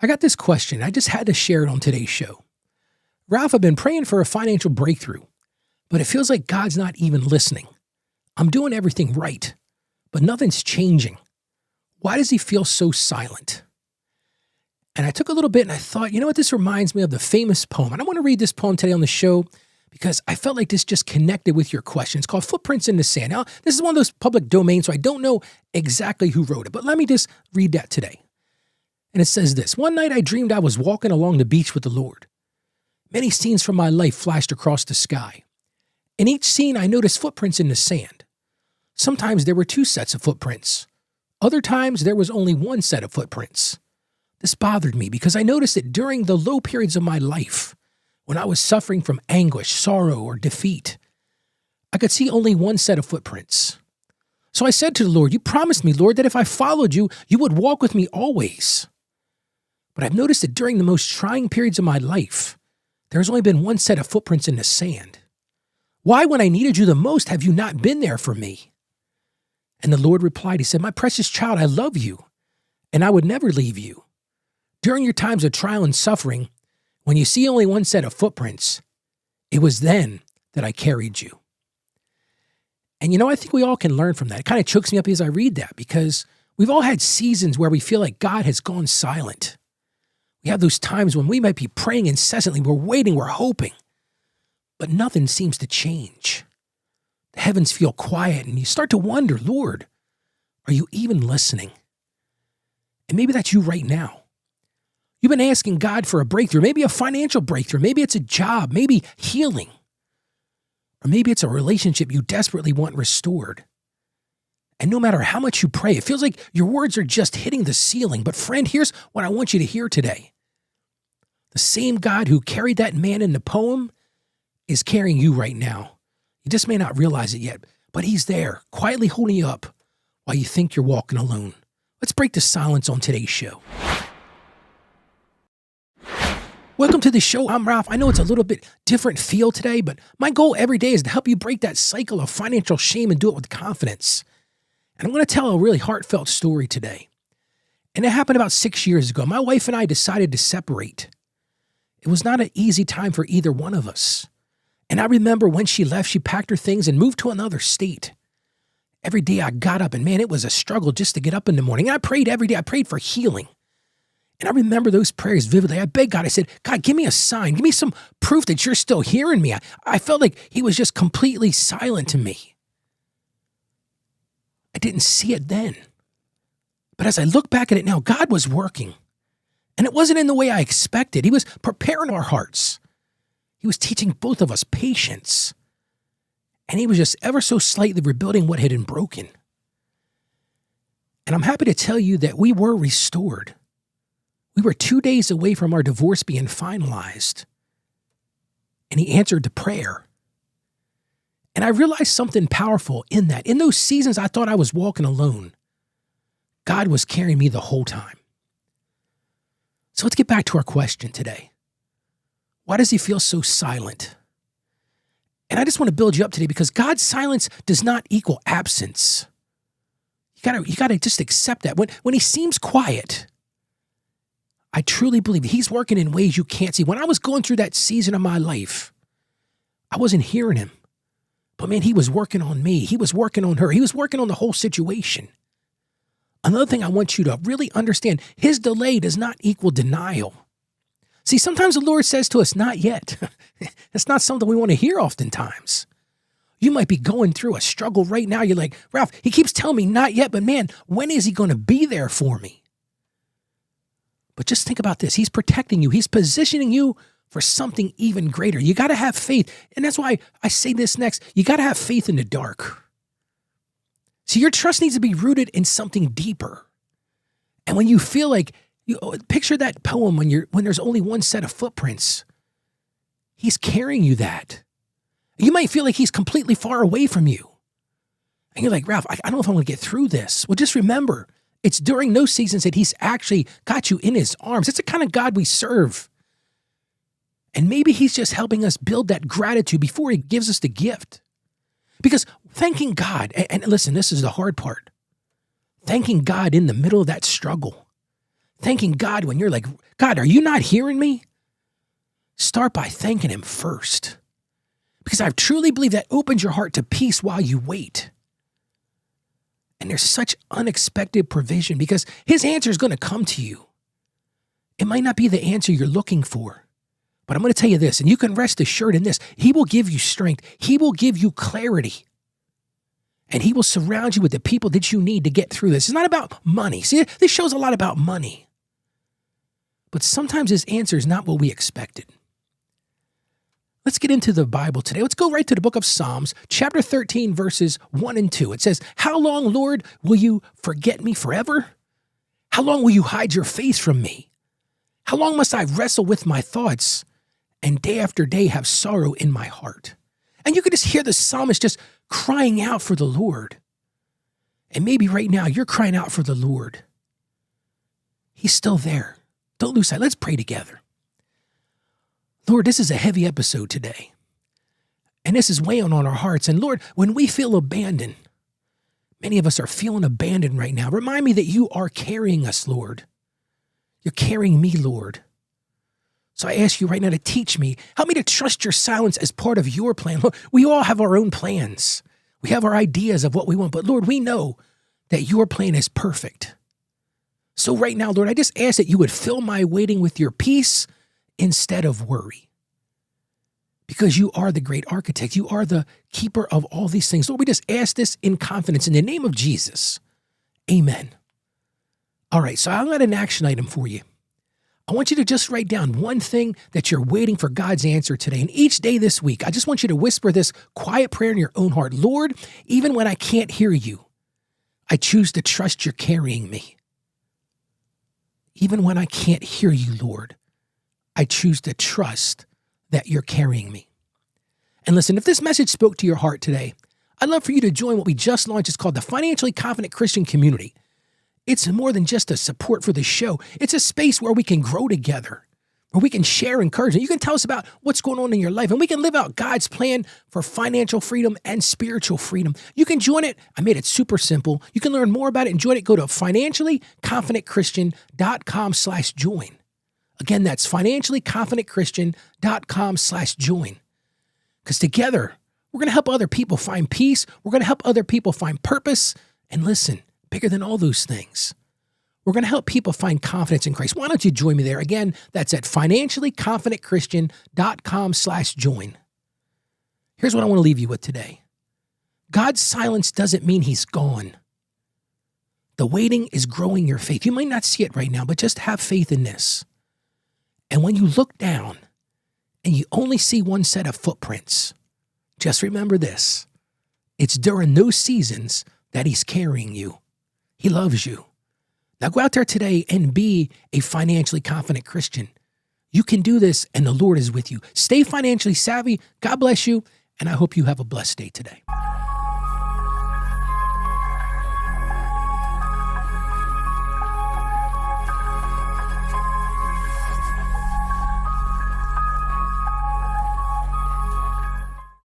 I got this question. I just had to share it on today's show. Ralph, I've been praying for a financial breakthrough, but it feels like God's not even listening. I'm doing everything right, but nothing's changing. Why does he feel so silent? And I took a little bit and I thought, you know what? This reminds me of the famous poem. And I want to read this poem today on the show because I felt like this just connected with your question. It's called Footprints in the Sand. Now, this is one of those public domains, so I don't know exactly who wrote it, but let me just read that today. And it says this: one night I dreamed I was walking along the beach with the Lord. Many scenes from my life flashed across the sky. In each scene, I noticed footprints in the sand. Sometimes there were two sets of footprints. Other times, there was only one set of footprints. This bothered me because I noticed that during the low periods of my life, when I was suffering from anguish, sorrow, or defeat, I could see only one set of footprints. So I said to the Lord, you promised me, Lord, that if I followed you, you would walk with me always. But I've noticed that during the most trying periods of my life, there's only been one set of footprints in the sand. Why, when I needed you the most, have you not been there for me? And the Lord replied, he said, my precious child, I love you, and I would never leave you. During your times of trial and suffering, when you see only one set of footprints, it was then that I carried you. And I think we all can learn from that. It kind of chokes me up as I read that because we've all had seasons where we feel like God has gone silent. We have those times when we might be praying incessantly, we're waiting, we're hoping, but nothing seems to change. The heavens feel quiet and you start to wonder, Lord, are you even listening? And maybe that's you right now. You've been asking God for a breakthrough, maybe a financial breakthrough, maybe it's a job, maybe healing, or maybe it's a relationship you desperately want restored. And no matter how much you pray, it feels like your words are just hitting the ceiling. But friend, here's what I want you to hear today. The same God who carried that man in the poem is carrying you right now. You just may not realize it yet, but he's there, quietly holding you up while you think you're walking alone. Let's break the silence on today's show. Welcome to the show. I'm Ralph. I know it's a little bit different feel today, but my goal every day is to help you break that cycle of financial shame and do it with confidence. And I'm going to tell a really heartfelt story today. And it happened about 6 years ago. My wife and I decided to separate. It was not an easy time for either one of us. And I remember when she left, she packed her things and moved to another state. Every day I got up and man, it was a struggle just to get up in the morning. And I prayed every day. I prayed for healing. And I remember those prayers vividly. I begged God, I said, God, give me a sign. Give me some proof that you're still hearing me. I felt like he was just completely silent to me. I didn't see it then. But as I look back at it now, God was working. And it wasn't in the way I expected. He was preparing our hearts. He was teaching both of us patience. And he was just ever so slightly rebuilding what had been broken. And I'm happy to tell you that we were restored. We were 2 days away from our divorce being finalized. And he answered the prayer. And I realized something powerful in that. In those seasons I thought I was walking alone, God was carrying me the whole time. So let's get back to our question today. Why does he feel so silent? And I just want to build you up today because God's silence does not equal absence. You gotta just accept that. When he seems quiet, I truly believe he's working in ways you can't see. When I was going through that season of my life, I wasn't hearing him. But man, he was working on me. He was working on her. He was working on the whole situation. Another thing I want you to really understand, his delay does not equal denial. See, sometimes the Lord says to us, not yet. That's not something we want to hear oftentimes. You might be going through a struggle right now. You're like, Ralph, he keeps telling me not yet, but man, when is he going to be there for me? But just think about this. He's protecting you. He's positioning you for something even greater. You got to have faith. And that's why I say this next. You got to have faith in the dark. See, your trust needs to be rooted in something deeper. And when you feel like, picture that poem when there's only one set of footprints. He's carrying you that. You might feel like he's completely far away from you. And you're like, Ralph, I don't know if I'm going to get through this. Well, just remember, it's during those seasons that he's actually got you in his arms. It's the kind of God we serve. And maybe he's just helping us build that gratitude before he gives us the gift. Because thanking God, and listen, this is the hard part. Thanking God in the middle of that struggle. Thanking God when you're like, God, are you not hearing me? Start by thanking him first. Because I truly believe that opens your heart to peace while you wait. And there's such unexpected provision because his answer is going to come to you. It might not be the answer you're looking for, but I'm going to tell you this, and you can rest assured in this. He will give you strength. He will give you clarity. And he will surround you with the people that you need to get through this. It's not about money. See, this show's a lot about money. But sometimes his answer is not what we expected. Let's get into the Bible today. Let's go right to the book of Psalms, chapter 13, verses 1 and 2. It says, "How long, Lord, will you forget me forever? How long will you hide your face from me? How long must I wrestle with my thoughts and day after day have sorrow in my heart?" And you could just hear the psalmist just crying out for the Lord. And maybe right now you're crying out for the Lord. He's still there. Don't lose sight. Let's pray together. Lord, this is a heavy episode today. And this is weighing on our hearts. And Lord, when we feel abandoned, many of us are feeling abandoned right now. Remind me that you are carrying us, Lord. You're carrying me, Lord. So I ask you right now to teach me. Help me to trust your silence as part of your plan. Lord, we all have our own plans. We have our ideas of what we want. But Lord, we know that your plan is perfect. So right now, Lord, I just ask that you would fill my waiting with your peace instead of worry. Because you are the great architect. You are the keeper of all these things. Lord, we just ask this in confidence in the name of Jesus. Amen. All right, so I've got an action item for you. I want you to just write down one thing that you're waiting for God's answer today. And each day this week, I just want you to whisper this quiet prayer in your own heart. Lord, even when I can't hear you, I choose to trust you're carrying me. Even when I can't hear you, Lord, I choose to trust that you're carrying me. And listen, if this message spoke to your heart today, I'd love for you to join what we just launched. It's called the Financially Confident Christian Community. It's more than just a support for the show. It's a space where we can grow together, where we can share encouragement. You can tell us about what's going on in your life, and we can live out God's plan for financial freedom and spiritual freedom. You can join it. I made it super simple. You can learn more about it and join it. Go to financiallyconfidentchristian.com/join. Again, that's financiallyconfidentchristian.com/join. Because together, we're going to help other people find peace. We're going to help other people find purpose. And listen, bigger than all those things, we're going to help people find confidence in Christ. Why don't you join me there? Again, that's at financiallyconfidentchristian.com/join. Here's what I want to leave you with today. God's silence doesn't mean he's gone. The waiting is growing your faith. You might not see it right now, but just have faith in this. And when you look down and you only see one set of footprints, just remember this. It's during those seasons that he's carrying you. He loves you. Now go out there today and be a financially confident Christian. You can do this, and the Lord is with you. Stay financially savvy. God bless you, and I hope you have a blessed day today.